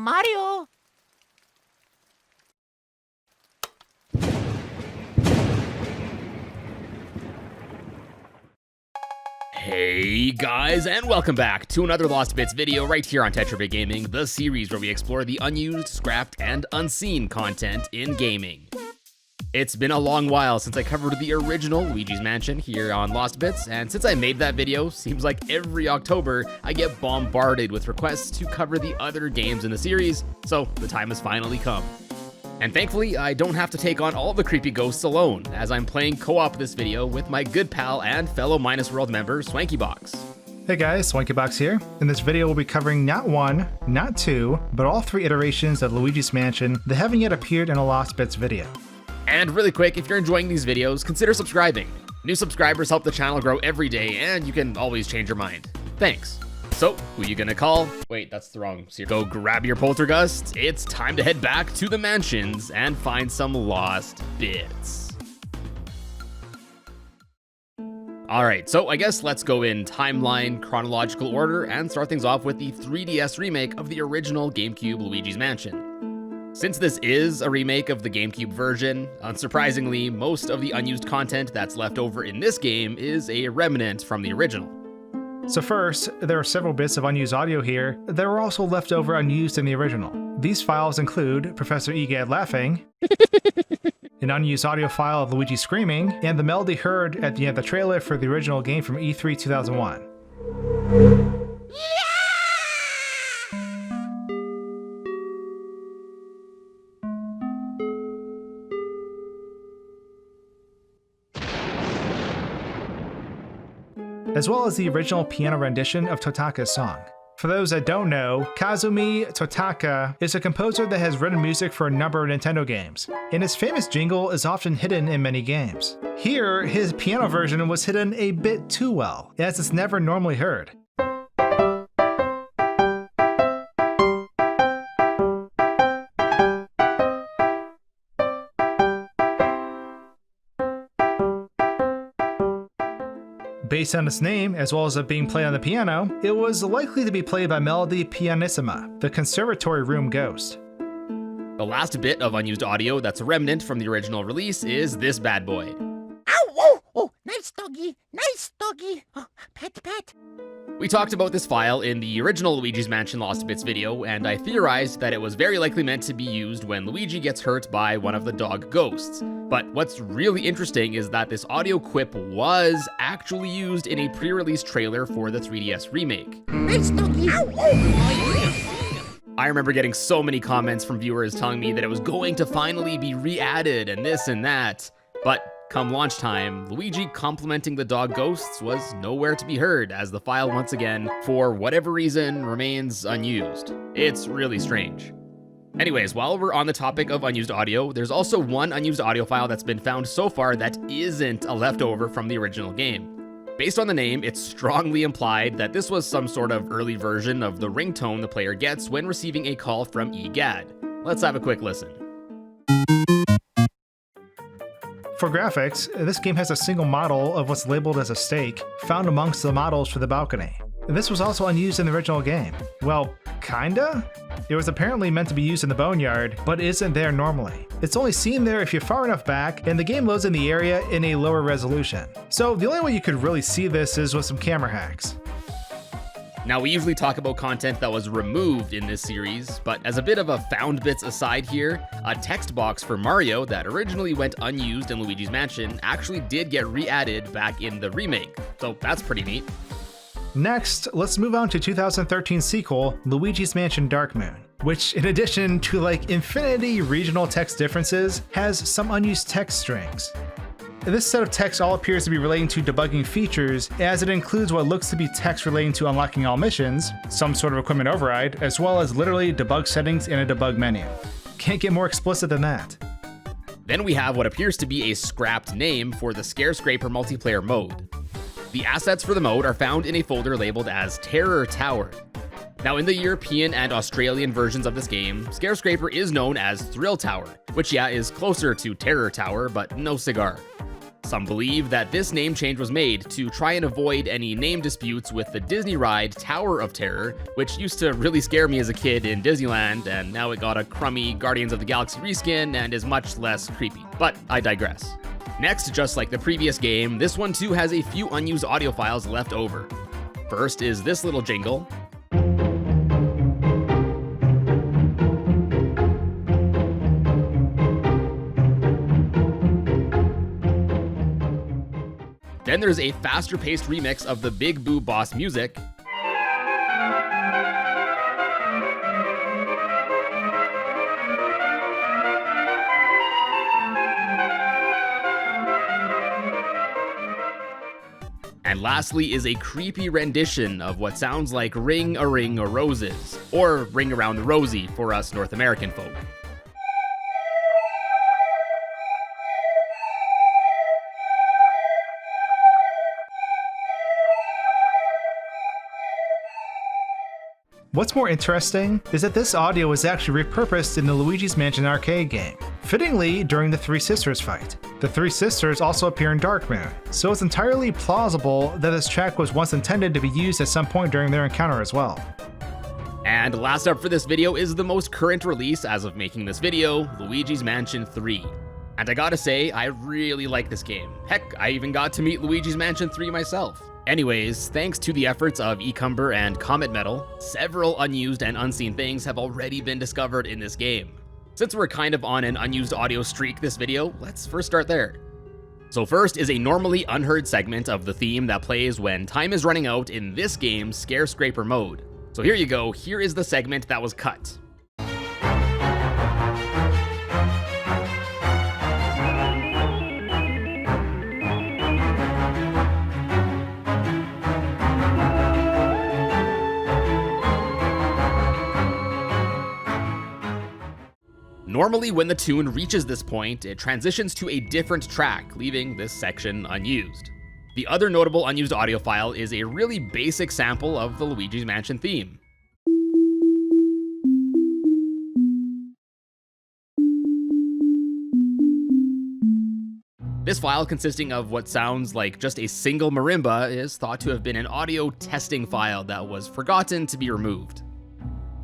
Mario. Hey guys, and welcome back to another Lost Bits video right here on TetraBitGaming, the series where we explore the unused, scrapped, and unseen content in gaming. It's been a long while since I covered the original Luigi's Mansion here on Lost Bits, and since I made that video, seems like every October I get bombarded with requests to cover the other games in the series, so the time has finally come. And thankfully, I don't have to take on all the creepy ghosts alone, as I'm playing co-op this video with my good pal and fellow Minus World member, SwankyBox. Hey guys, SwankyBox here. In this video we'll be covering not one, not two, but all three iterations of Luigi's Mansion that haven't yet appeared in a Lost Bits video. And really quick, if you're enjoying these videos, consider subscribing. New subscribers help the channel grow every day, and you can always change your mind. Thanks. So, who you gonna call? Wait, that's the wrong series. Go grab your poltergust. It's time to head back to the mansions and find some lost bits. Alright, so I guess let's go in timeline, chronological order, and start things off with the 3DS remake of the original GameCube Luigi's Mansion. Since this is a remake of the GameCube version, unsurprisingly, most of the unused content that's left over in this game is a remnant from the original. So first, there are several bits of unused audio here that were also left over unused in the original. These files include Professor Egad laughing, an unused audio file of Luigi screaming, and the melody heard at the end of the trailer for the original game from E3 2001. As well as the original piano rendition of Totaka's song. For those that don't know, Kazumi Totaka is a composer that has written music for a number of Nintendo games, and his famous jingle is often hidden in many games. Here, his piano version was hidden a bit too well, as it's never normally heard. Based on its name, as well as it being played on the piano, it was likely to be played by Melody Pianissima, the conservatory room ghost. The last bit of unused audio that's a remnant from the original release is this bad boy. Ow! Oh, oh, nice doggy, nice doggy. Oh, pet, pet. We talked about this file in the original Luigi's Mansion Lost Bits video, and I theorized that it was very likely meant to be used when Luigi gets hurt by one of the dog ghosts. But what's really interesting is that this audio quip was actually used in a pre-release trailer for the 3DS remake. Nice doggy. Ow! Oh. I remember getting so many comments from viewers telling me that it was going to finally be re-added and this and that, but come launch time, Luigi complimenting the dog ghosts was nowhere to be heard, as the file once again, for whatever reason, remains unused. It's really strange. Anyways, while we're on the topic of unused audio, there's also one unused audio file that's been found so far that isn't a leftover from the original game. Based on the name, it's strongly implied that this was some sort of early version of the ringtone the player gets when receiving a call from Egad. Let's have a quick listen. For graphics, this game has a single model of what's labeled as a stake, found amongst the models for the balcony. This was also unused in the original game. Well, kinda? It was apparently meant to be used in the boneyard, but isn't there normally. It's only seen there if you're far enough back, and the game loads in the area in a lower resolution. So the only way you could really see this is with some camera hacks. Now, we usually talk about content that was removed in this series, but as a bit of a found bits aside here, a text box for Mario that originally went unused in Luigi's Mansion actually did get re-added back in the remake, so that's pretty neat. Next, let's move on to 2013 sequel, Luigi's Mansion Dark Moon, which in addition to like infinity regional text differences, has some unused text strings. This set of text all appears to be relating to debugging features, as it includes what looks to be text relating to unlocking all missions, some sort of equipment override, as well as literally debug settings in a debug menu. Can't get more explicit than that. Then we have what appears to be a scrapped name for the Scarescraper multiplayer mode. The assets for the mode are found in a folder labeled as Terror Tower. Now, in the European and Australian versions of this game, Scarescraper is known as Thrill Tower, which is closer to Terror Tower, but no cigar. Some believe that this name change was made to try and avoid any name disputes with the Disney ride Tower of Terror, which used to really scare me as a kid in Disneyland, and now it got a crummy Guardians of the Galaxy reskin and is much less creepy. But I digress. Next, just like the previous game, this one too has a few unused audio files left over. First is this little jingle. Then there's a faster-paced remix of the Big Boo Boss music. And lastly is a creepy rendition of what sounds like Ring a Ring o' Roses, or Ring Around the Rosie for us North American folk. What's more interesting is that this audio was actually repurposed in the Luigi's Mansion arcade game, fittingly during the Three Sisters fight. The Three Sisters also appear in Dark Moon, so it's entirely plausible that this track was once intended to be used at some point during their encounter as well. And last up for this video is the most current release as of making this video, Luigi's Mansion 3. And I gotta say, I really like this game. Heck, I even got to meet Luigi's Mansion 3 myself. Anyways, thanks to the efforts of Ecumber and Comet Metal, several unused and unseen things have already been discovered in this game. Since we're kind of on an unused audio streak this video, let's first start there. So first is a normally unheard segment of the theme that plays when time is running out in this game's Scare Scraper mode. So here you go, here is the segment that was cut. Normally, when the tune reaches this point, it transitions to a different track, leaving this section unused. The other notable unused audio file is a really basic sample of the Luigi's Mansion theme. This file, consisting of what sounds like just a single marimba, is thought to have been an audio testing file that was forgotten to be removed.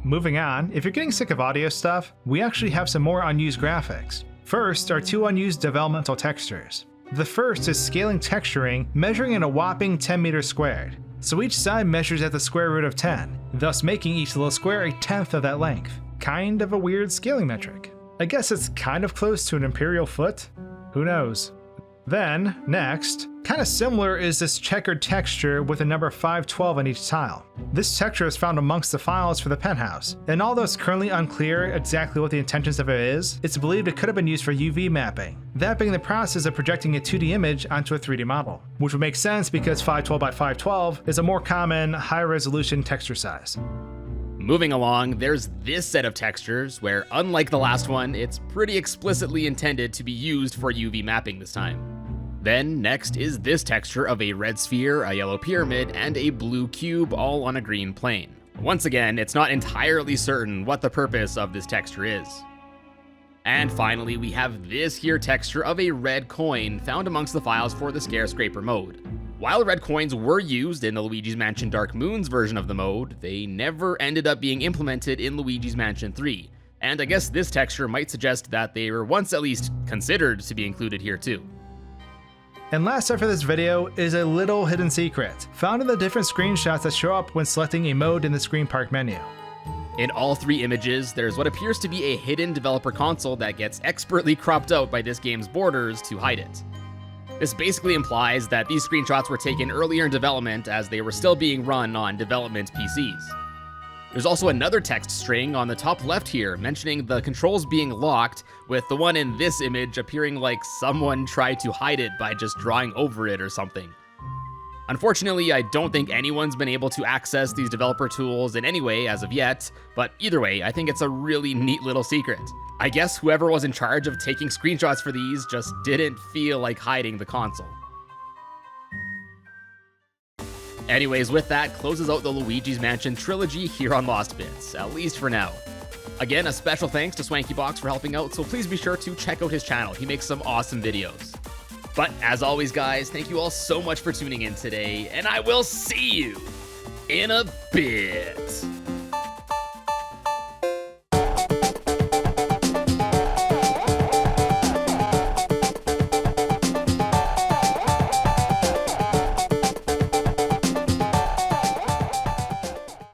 Moving on, if you're getting sick of audio stuff, we actually have some more unused graphics. First are two unused developmental textures. The first is scaling texturing, measuring in a whopping 10 meters squared. So each side measures at the square root of 10, thus making each little square a tenth of that length. Kind of a weird scaling metric. I guess it's kind of close to an imperial foot? Who knows? Then, next, kind of similar is this checkered texture with a number 512 on each tile. This texture is found amongst the files for the penthouse, and although it's currently unclear exactly what the intentions of it is, it's believed it could have been used for UV mapping, that being the process of projecting a 2D image onto a 3D model, which would make sense because 512 by 512 is a more common, high-resolution texture size. Moving along, there's this set of textures where, unlike the last one, it's pretty explicitly intended to be used for UV mapping this time. Then next is this texture of a red sphere, a yellow pyramid, and a blue cube all on a green plane. Once again, it's not entirely certain what the purpose of this texture is. And finally, we have this here texture of a red coin found amongst the files for the Scare Scraper mode. While red coins were used in the Luigi's Mansion Dark Moon's version of the mode, they never ended up being implemented in Luigi's Mansion 3, and I guess this texture might suggest that they were once at least considered to be included here too. And last up for this video is a little hidden secret, found in the different screenshots that show up when selecting a mode in the Screen Park menu. In all three images, there's what appears to be a hidden developer console that gets expertly cropped out by this game's borders to hide it. This basically implies that these screenshots were taken earlier in development as they were still being run on development PCs. There's also another text string on the top left here mentioning the controls being locked, with the one in this image appearing like someone tried to hide it by just drawing over it or something. Unfortunately, I don't think anyone's been able to access these developer tools in any way as of yet, but either way, I think it's a really neat little secret. I guess whoever was in charge of taking screenshots for these just didn't feel like hiding the console. Anyways, with that, closes out the Luigi's Mansion trilogy here on Lost Bits, at least for now. Again, a special thanks to SwankyBox for helping out, so please be sure to check out his channel. He makes some awesome videos. But as always, guys, thank you all so much for tuning in today, and I will see you in a bit.